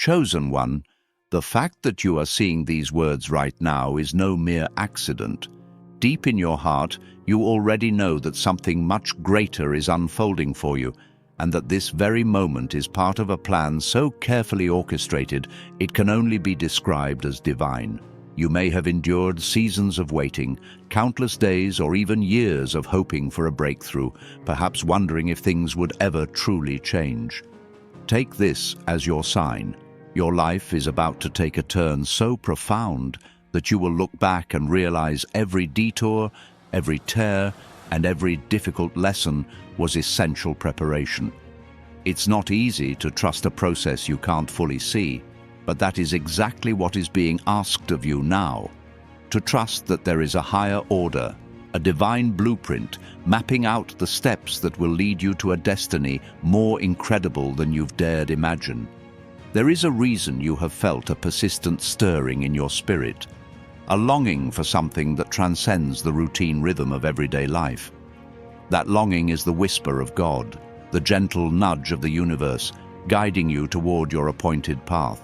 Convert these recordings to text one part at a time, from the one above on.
Chosen one, the fact that you are seeing these words right now is no mere accident. Deep in your heart, you already know that something much greater is unfolding for you, and that this very moment is part of a plan so carefully orchestrated it can only be described as divine. You may have endured seasons of waiting, countless days or even years of hoping for a breakthrough, perhaps wondering if things would ever truly change. Take this as your sign. Your life is about to take a turn so profound that you will look back and realize every detour, every tear, and every difficult lesson was essential preparation. It's not easy to trust a process you can't fully see, but that is exactly what is being asked of you now. To trust that there is a higher order, a divine blueprint, mapping out the steps that will lead you to a destiny more incredible than you've dared imagine. There is a reason you have felt a persistent stirring in your spirit, a longing for something that transcends the routine rhythm of everyday life. That longing is the whisper of God, the gentle nudge of the universe, guiding you toward your appointed path.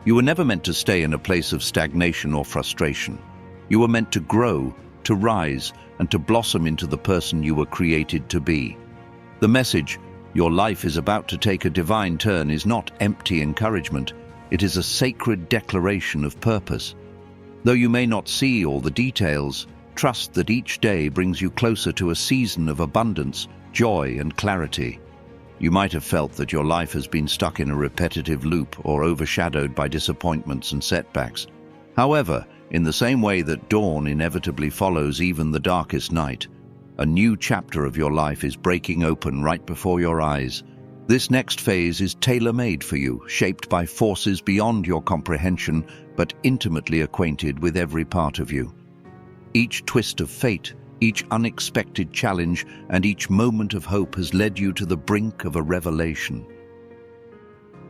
You were never meant to stay in a place of stagnation or frustration. You were meant to grow, to rise, and to blossom into the person you were created to be. The message, "Your life is about to take a divine turn," is not empty encouragement. It is a sacred declaration of purpose. Though you may not see all the details, trust that each day brings you closer to a season of abundance, joy, and clarity. You might have felt that your life has been stuck in a repetitive loop or overshadowed by disappointments and setbacks. However, in the same way that dawn inevitably follows even the darkest night, a new chapter of your life is breaking open right before your eyes. This next phase is tailor-made for you, shaped by forces beyond your comprehension, but intimately acquainted with every part of you. Each twist of fate, each unexpected challenge, and each moment of hope has led you to the brink of a revelation.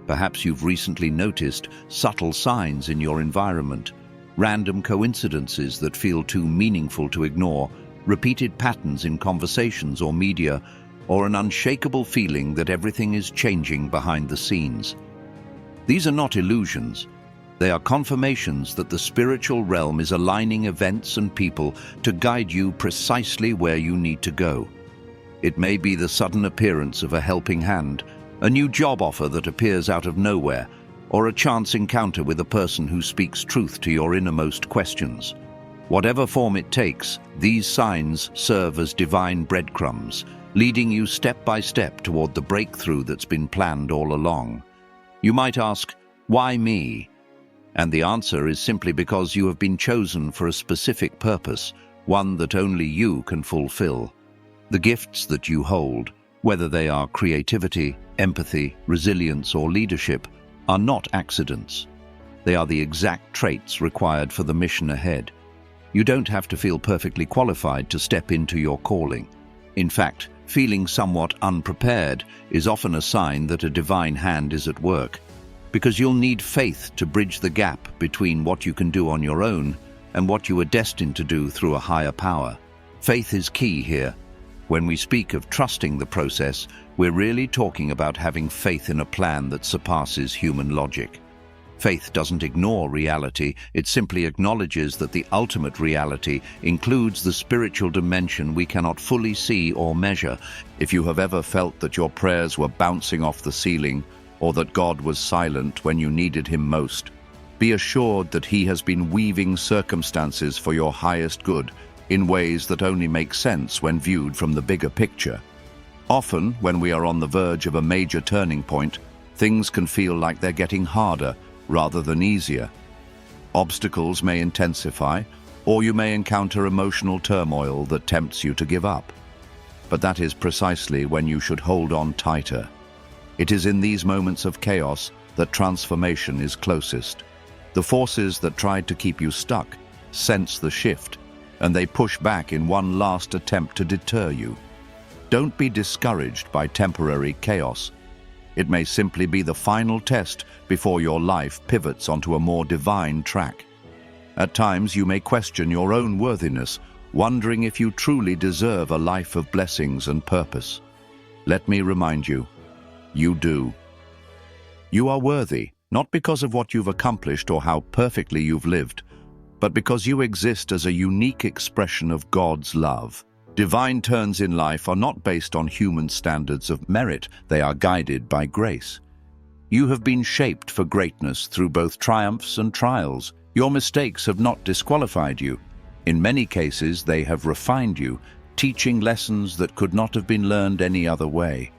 Perhaps you've recently noticed subtle signs in your environment, random coincidences that feel too meaningful to ignore, repeated patterns in conversations or media, or an unshakable feeling that everything is changing behind the scenes. These are not illusions. They are confirmations that the spiritual realm is aligning events and people to guide you precisely where you need to go. It may be the sudden appearance of a helping hand, a new job offer that appears out of nowhere, or a chance encounter with a person who speaks truth to your innermost questions. Whatever form it takes, these signs serve as divine breadcrumbs, leading you step by step toward the breakthrough that's been planned all along. You might ask, why me? And the answer is simply because you have been chosen for a specific purpose, one that only you can fulfill. The gifts that you hold, whether they are creativity, empathy, resilience, or leadership, are not accidents. They are the exact traits required for the mission ahead. You don't have to feel perfectly qualified to step into your calling. In fact, feeling somewhat unprepared is often a sign that a divine hand is at work, because you'll need faith to bridge the gap between what you can do on your own and what you are destined to do through a higher power. Faith is key here. When we speak of trusting the process, we're really talking about having faith in a plan that surpasses human logic. Faith doesn't ignore reality, it simply acknowledges that the ultimate reality includes the spiritual dimension we cannot fully see or measure. If you have ever felt that your prayers were bouncing off the ceiling, or that God was silent when you needed him most, be assured that he has been weaving circumstances for your highest good in ways that only make sense when viewed from the bigger picture. Often, when we are on the verge of a major turning point, things can feel like they're getting harder rather than easier. Obstacles may intensify, or you may encounter emotional turmoil that tempts you to give up. But that is precisely when you should hold on tighter. It is in these moments of chaos that transformation is closest. The forces that tried to keep you stuck sense the shift, and they push back in one last attempt to deter you. Don't be discouraged by temporary chaos. It may simply be the final test before your life pivots onto a more divine track. At times you may question your own worthiness, wondering if you truly deserve a life of blessings and purpose. Let me remind you, you do. You are worthy, not because of what you've accomplished or how perfectly you've lived, but because you exist as a unique expression of God's love. Divine turns in life are not based on human standards of merit, they are guided by grace. You have been shaped for greatness through both triumphs and trials. Your mistakes have not disqualified you. In many cases, they have refined you, teaching lessons that could not have been learned any other way.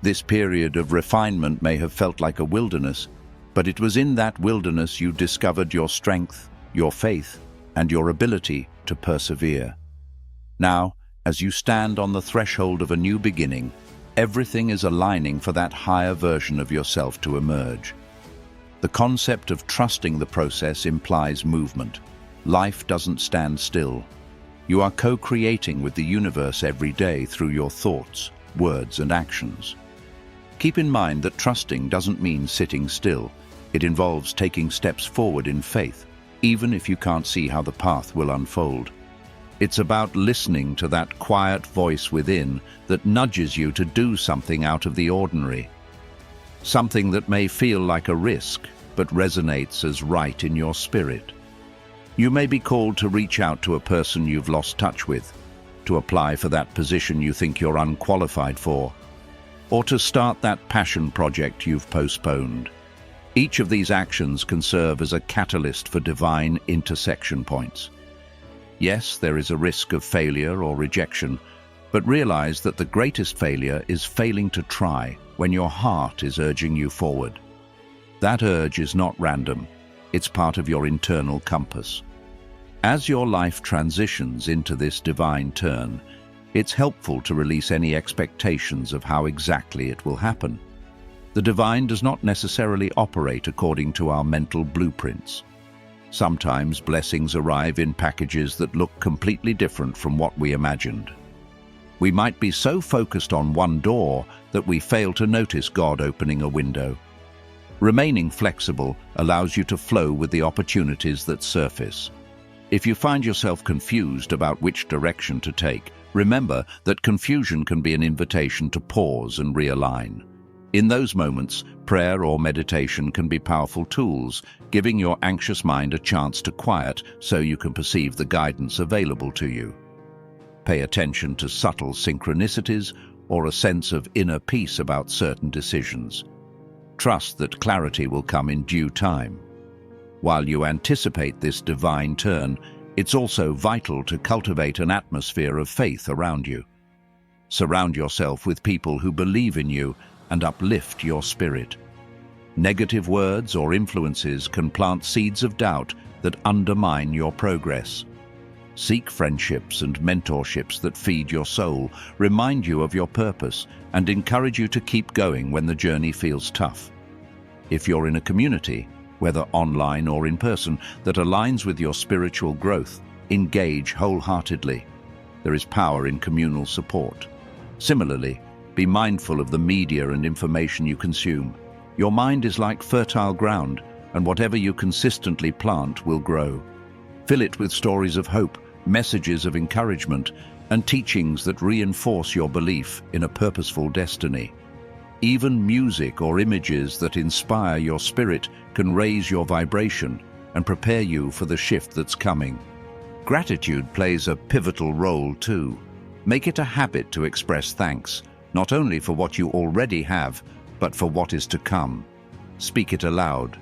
This period of refinement may have felt like a wilderness, but it was in that wilderness you discovered your strength, your faith, and your ability to persevere. Now, as you stand on the threshold of a new beginning, everything is aligning for that higher version of yourself to emerge. The concept of trusting the process implies movement. Life doesn't stand still. You are co-creating with the universe every day through your thoughts, words, and actions. Keep in mind that trusting doesn't mean sitting still. It involves taking steps forward in faith, even if you can't see how the path will unfold. It's about listening to that quiet voice within that nudges you to do something out of the ordinary. Something that may feel like a risk, but resonates as right in your spirit. You may be called to reach out to a person you've lost touch with, to apply for that position you think you're unqualified for, or to start that passion project you've postponed. Each of these actions can serve as a catalyst for divine intersection points. Yes, there is a risk of failure or rejection, but realize that the greatest failure is failing to try when your heart is urging you forward. That urge is not random, it's part of your internal compass. As your life transitions into this divine turn, it's helpful to release any expectations of how exactly it will happen. The divine does not necessarily operate according to our mental blueprints. Sometimes blessings arrive in packages that look completely different from what we imagined. We might be so focused on one door that we fail to notice God opening a window. Remaining flexible allows you to flow with the opportunities that surface. If you find yourself confused about which direction to take, remember that confusion can be an invitation to pause and realign. In those moments, prayer or meditation can be powerful tools, giving your anxious mind a chance to quiet so you can perceive the guidance available to you. Pay attention to subtle synchronicities or a sense of inner peace about certain decisions. Trust that clarity will come in due time. While you anticipate this divine turn, it's also vital to cultivate an atmosphere of faith around you. Surround yourself with people who believe in you and uplift your spirit. Negative words or influences can plant seeds of doubt that undermine your progress. Seek friendships and mentorships that feed your soul, remind you of your purpose, and encourage you to keep going when the journey feels tough. If you're in a community, whether online or in person, that aligns with your spiritual growth, engage wholeheartedly. There is power in communal support. Similarly, be mindful of the media and information you consume. Your mind is like fertile ground, and whatever you consistently plant will grow. Fill it with stories of hope, messages of encouragement, and teachings that reinforce your belief in a purposeful destiny. Even music or images that inspire your spirit can raise your vibration and prepare you for the shift that's coming. Gratitude plays a pivotal role too. Make it a habit to express thanks, not only for what you already have, but for what is to come. Speak it aloud.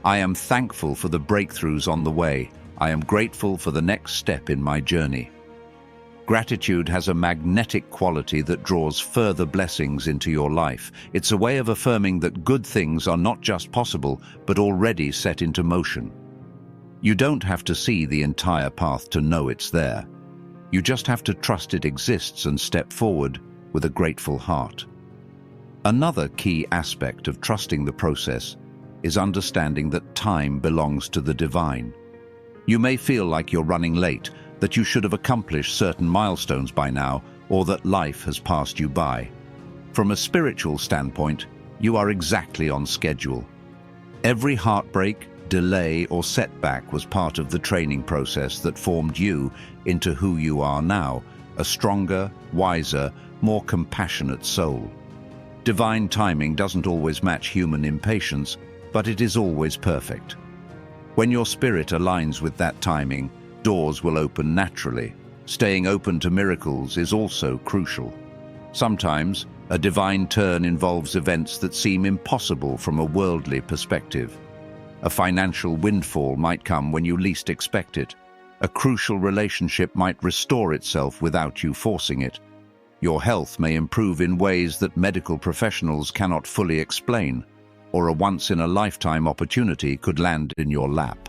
I am thankful for the breakthroughs on the way. I am grateful for the next step in my journey. Gratitude has a magnetic quality that draws further blessings into your life. It's a way of affirming that good things are not just possible, but already set into motion. You don't have to see the entire path to know it's there. You just have to trust it exists and step forward with a grateful heart. Another key aspect of trusting the process is understanding that time belongs to the divine. You may feel like you're running late, that you should have accomplished certain milestones by now, or that life has passed you by. From a spiritual standpoint, you are exactly on schedule. Every heartbreak, delay, or setback was part of the training process that formed you into who you are now, a stronger, wiser, more compassionate soul. Divine timing doesn't always match human impatience, but it is always perfect. When your spirit aligns with that timing, doors will open naturally. Staying open to miracles is also crucial. Sometimes, a divine turn involves events that seem impossible from a worldly perspective. A financial windfall might come when you least expect it. A crucial relationship might restore itself without you forcing it. Your health may improve in ways that medical professionals cannot fully explain, or a once-in-a-lifetime opportunity could land in your lap.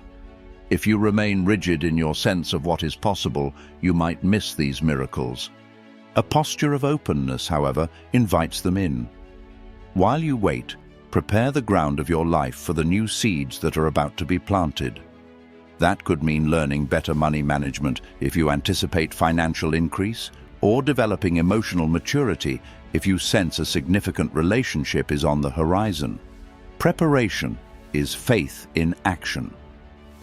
If you remain rigid in your sense of what is possible, you might miss these miracles. A posture of openness, however, invites them in. While you wait, prepare the ground of your life for the new seeds that are about to be planted. That could mean learning better money management if you anticipate financial increase, or developing emotional maturity if you sense a significant relationship is on the horizon. Preparation is faith in action.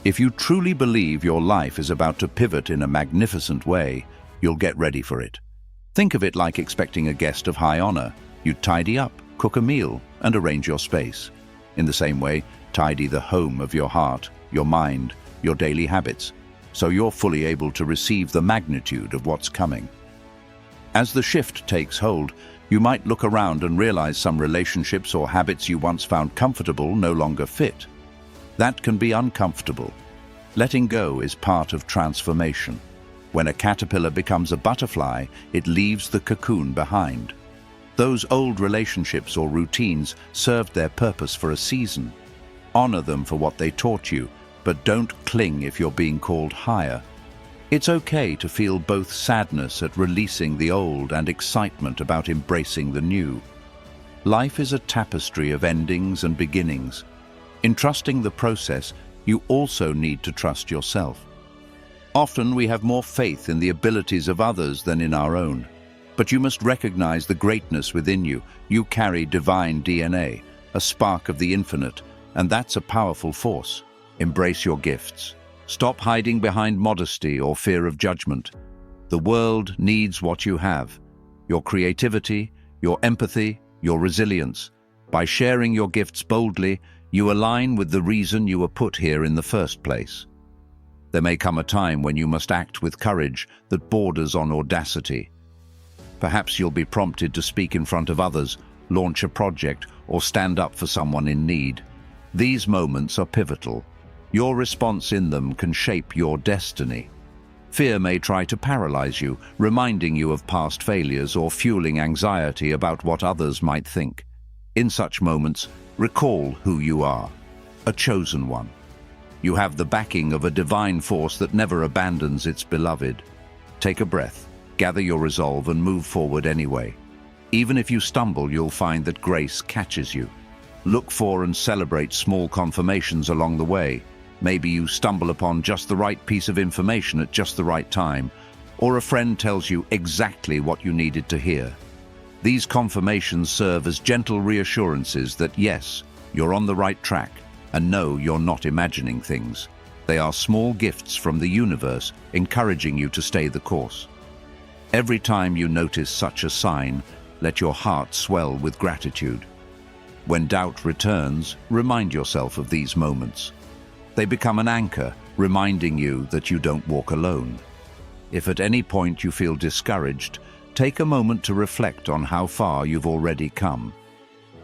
If you truly believe your life is about to pivot in a magnificent way, you'll get ready for it. Think of it like expecting a guest of high honor. You tidy up, cook a meal, and arrange your space. In the same way, tidy the home of your heart, your mind, your daily habits, so you're fully able to receive the magnitude of what's coming. As the shift takes hold, you might look around and realize some relationships or habits you once found comfortable no longer fit. That can be uncomfortable. Letting go is part of transformation. When a caterpillar becomes a butterfly, it leaves the cocoon behind. Those old relationships or routines served their purpose for a season. Honor them for what they taught you, but don't cling if you're being called higher. It's okay to feel both sadness at releasing the old and excitement about embracing the new. Life is a tapestry of endings and beginnings. In trusting the process, you also need to trust yourself. Often we have more faith in the abilities of others than in our own. But you must recognize the greatness within you. You carry divine DNA, a spark of the infinite, and that's a powerful force. Embrace your gifts. Stop hiding behind modesty or fear of judgment. The world needs what you have: your creativity, your empathy, your resilience. By sharing your gifts boldly, you align with the reason you were put here in the first place. There may come a time when you must act with courage that borders on audacity. Perhaps you'll be prompted to speak in front of others, launch a project, or stand up for someone in need. These moments are pivotal. Your response in them can shape your destiny. Fear may try to paralyze you, reminding you of past failures or fueling anxiety about what others might think. In such moments, recall who you are: a chosen one. You have the backing of a divine force that never abandons its beloved. Take a breath, gather your resolve, and move forward anyway. Even if you stumble, you'll find that grace catches you. Look for and celebrate small confirmations along the way. Maybe you stumble upon just the right piece of information at just the right time, or a friend tells you exactly what you needed to hear. These confirmations serve as gentle reassurances that yes, you're on the right track, and no, you're not imagining things. They are small gifts from the universe encouraging you to stay the course. Every time you notice such a sign, let your heart swell with gratitude. When doubt returns, remind yourself of these moments. They become an anchor, reminding you that you don't walk alone. If at any point you feel discouraged, take a moment to reflect on how far you've already come.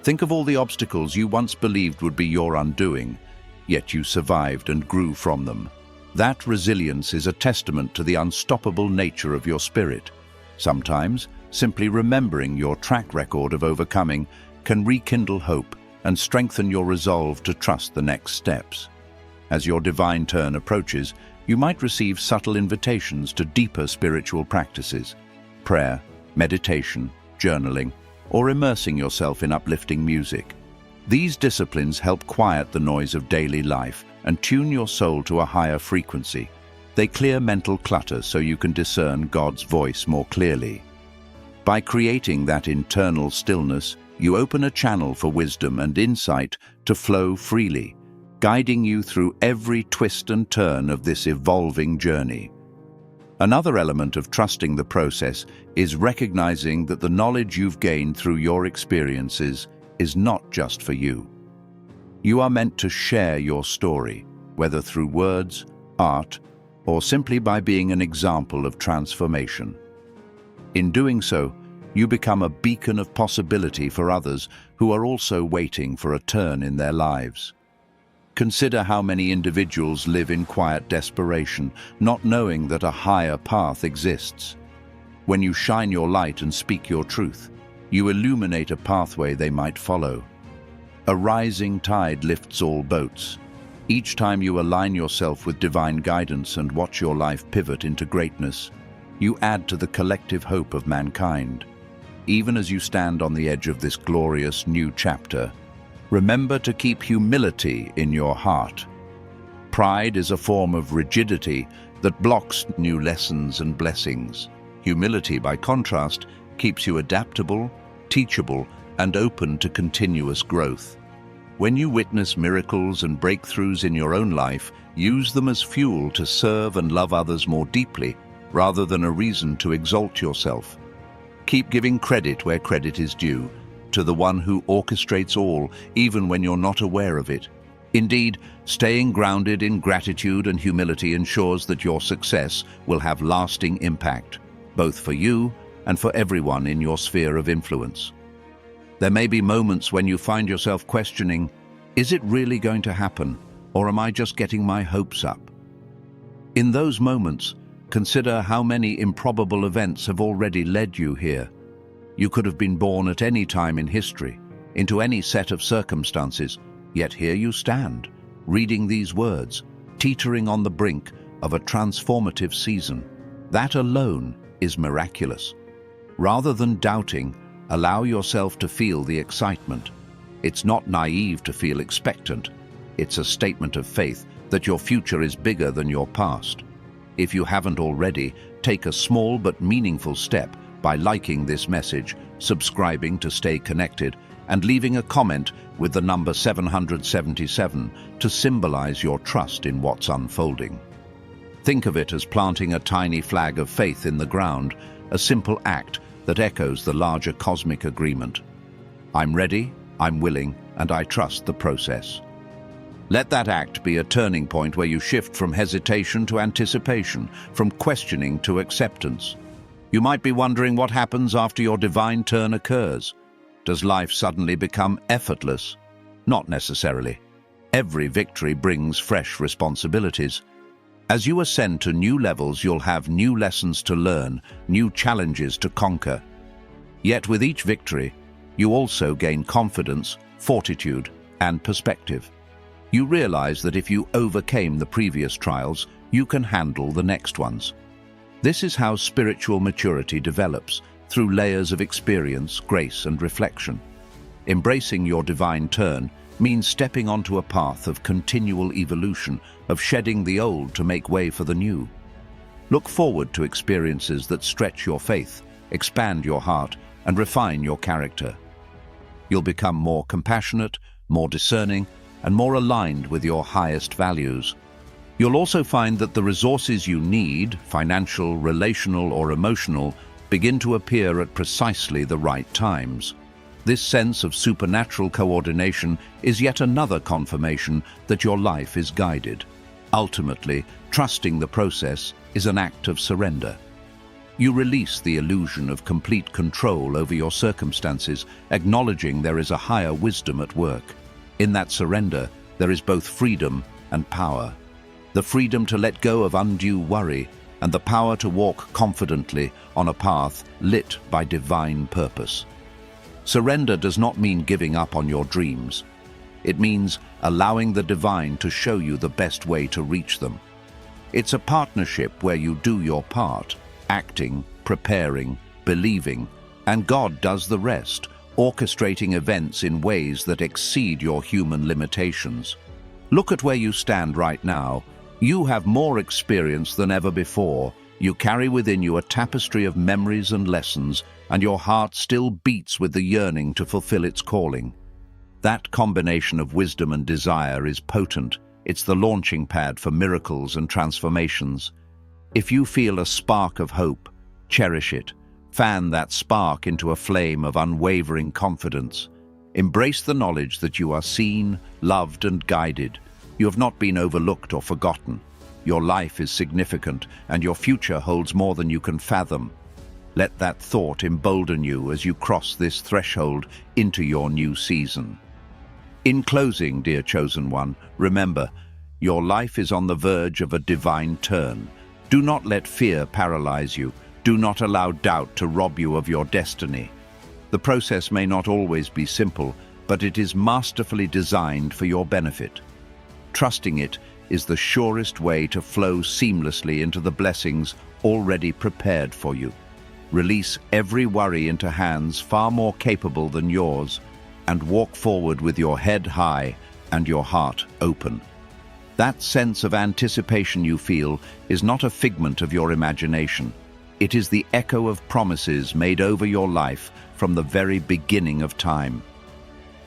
Think of all the obstacles you once believed would be your undoing, yet you survived and grew from them. That resilience is a testament to the unstoppable nature of your spirit. Sometimes, simply remembering your track record of overcoming can rekindle hope and strengthen your resolve to trust the next steps. As your divine turn approaches, you might receive subtle invitations to deeper spiritual practices: prayer, meditation, journaling, or immersing yourself in uplifting music. These disciplines help quiet the noise of daily life and tune your soul to a higher frequency. They clear mental clutter so you can discern God's voice more clearly. By creating that internal stillness, you open a channel for wisdom and insight to flow freely, guiding you through every twist and turn of this evolving journey. Another element of trusting the process is recognizing that the knowledge you've gained through your experiences is not just for you. You are meant to share your story, whether through words, art, or simply by being an example of transformation. In doing so, you become a beacon of possibility for others who are also waiting for a turn in their lives. Consider how many individuals live in quiet desperation, not knowing that a higher path exists. When you shine your light and speak your truth, you illuminate a pathway they might follow. A rising tide lifts all boats. Each time you align yourself with divine guidance and watch your life pivot into greatness, you add to the collective hope of mankind. Even as you stand on the edge of this glorious new chapter, remember to keep humility in your heart. Pride is a form of rigidity that blocks new lessons and blessings. Humility, by contrast, keeps you adaptable, teachable, and open to continuous growth. When you witness miracles and breakthroughs in your own life, use them as fuel to serve and love others more deeply, rather than a reason to exalt yourself. Keep giving credit where credit is due, to the one who orchestrates all, even when you're not aware of it. Indeed, staying grounded in gratitude and humility ensures that your success will have lasting impact, both for you and for everyone in your sphere of influence. There may be moments when you find yourself questioning, is it really going to happen, or am I just getting my hopes up? In those moments, consider how many improbable events have already led you here. You could have been born at any time in history, into any set of circumstances, yet here you stand, reading these words, teetering on the brink of a transformative season. That alone is miraculous. Rather than doubting, allow yourself to feel the excitement. It's not naive to feel expectant. It's a statement of faith that your future is bigger than your past. If you haven't already, take a small but meaningful step by liking this message, subscribing to stay connected, and leaving a comment with the number 777 to symbolize your trust in what's unfolding. Think of it as planting a tiny flag of faith in the ground, a simple act that echoes the larger cosmic agreement. I'm ready, I'm willing, and I trust the process. Let that act be a turning point where you shift from hesitation to anticipation, from questioning to acceptance. You might be wondering what happens after your divine turn occurs. Does life suddenly become effortless? Not necessarily. Every victory brings fresh responsibilities. As you ascend to new levels, you'll have new lessons to learn, new challenges to conquer. Yet with each victory, you also gain confidence, fortitude, and perspective. You realize that if you overcame the previous trials, you can handle the next ones. This is how spiritual maturity develops, through layers of experience, grace, and reflection. Embracing your divine turn means stepping onto a path of continual evolution, of shedding the old to make way for the new. Look forward to experiences that stretch your faith, expand your heart, and refine your character. You'll become more compassionate, more discerning, and more aligned with your highest values. You'll also find that the resources you need, financial, relational, or emotional, begin to appear at precisely the right times. This sense of supernatural coordination is yet another confirmation that your life is guided. Ultimately, trusting the process is an act of surrender. You release the illusion of complete control over your circumstances, acknowledging there is a higher wisdom at work. In that surrender, there is both freedom and power. The freedom to let go of undue worry, and the power to walk confidently on a path lit by divine purpose. Surrender does not mean giving up on your dreams. It means allowing the divine to show you the best way to reach them. It's a partnership where you do your part, acting, preparing, believing, and God does the rest, orchestrating events in ways that exceed your human limitations. Look at where you stand right now. You have more experience than ever before. You carry within you a tapestry of memories and lessons, and your heart still beats with the yearning to fulfill its calling. That combination of wisdom and desire is potent. It's the launching pad for miracles and transformations. If you feel a spark of hope, cherish it. Fan that spark into a flame of unwavering confidence. Embrace the knowledge that you are seen, loved, and guided. You have not been overlooked or forgotten. Your life is significant, and your future holds more than you can fathom. Let that thought embolden you as you cross this threshold into your new season. In closing, dear chosen one, remember, your life is on the verge of a divine turn. Do not let fear paralyze you. Do not allow doubt to rob you of your destiny. The process may not always be simple, but it is masterfully designed for your benefit. Trusting it is the surest way to flow seamlessly into the blessings already prepared for you. Release every worry into hands far more capable than yours, and walk forward with your head high and your heart open. That sense of anticipation you feel is not a figment of your imagination. It is the echo of promises made over your life from the very beginning of time.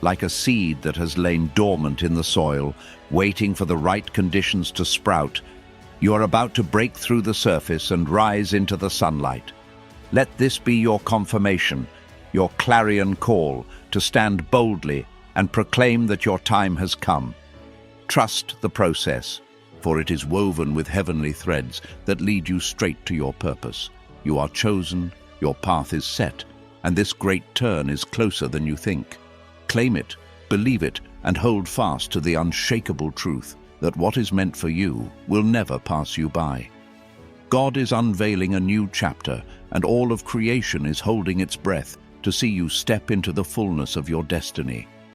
Like a seed that has lain dormant in the soil, waiting for the right conditions to sprout, you are about to break through the surface and rise into the sunlight. Let this be your confirmation, your clarion call to stand boldly and proclaim that your time has come. Trust the process, for it is woven with heavenly threads that lead you straight to your purpose. You are chosen, your path is set, and this great turn is closer than you think. Claim it, believe it, and hold fast to the unshakable truth that what is meant for you will never pass you by. God is unveiling a new chapter, and all of creation is holding its breath to see you step into the fullness of your destiny.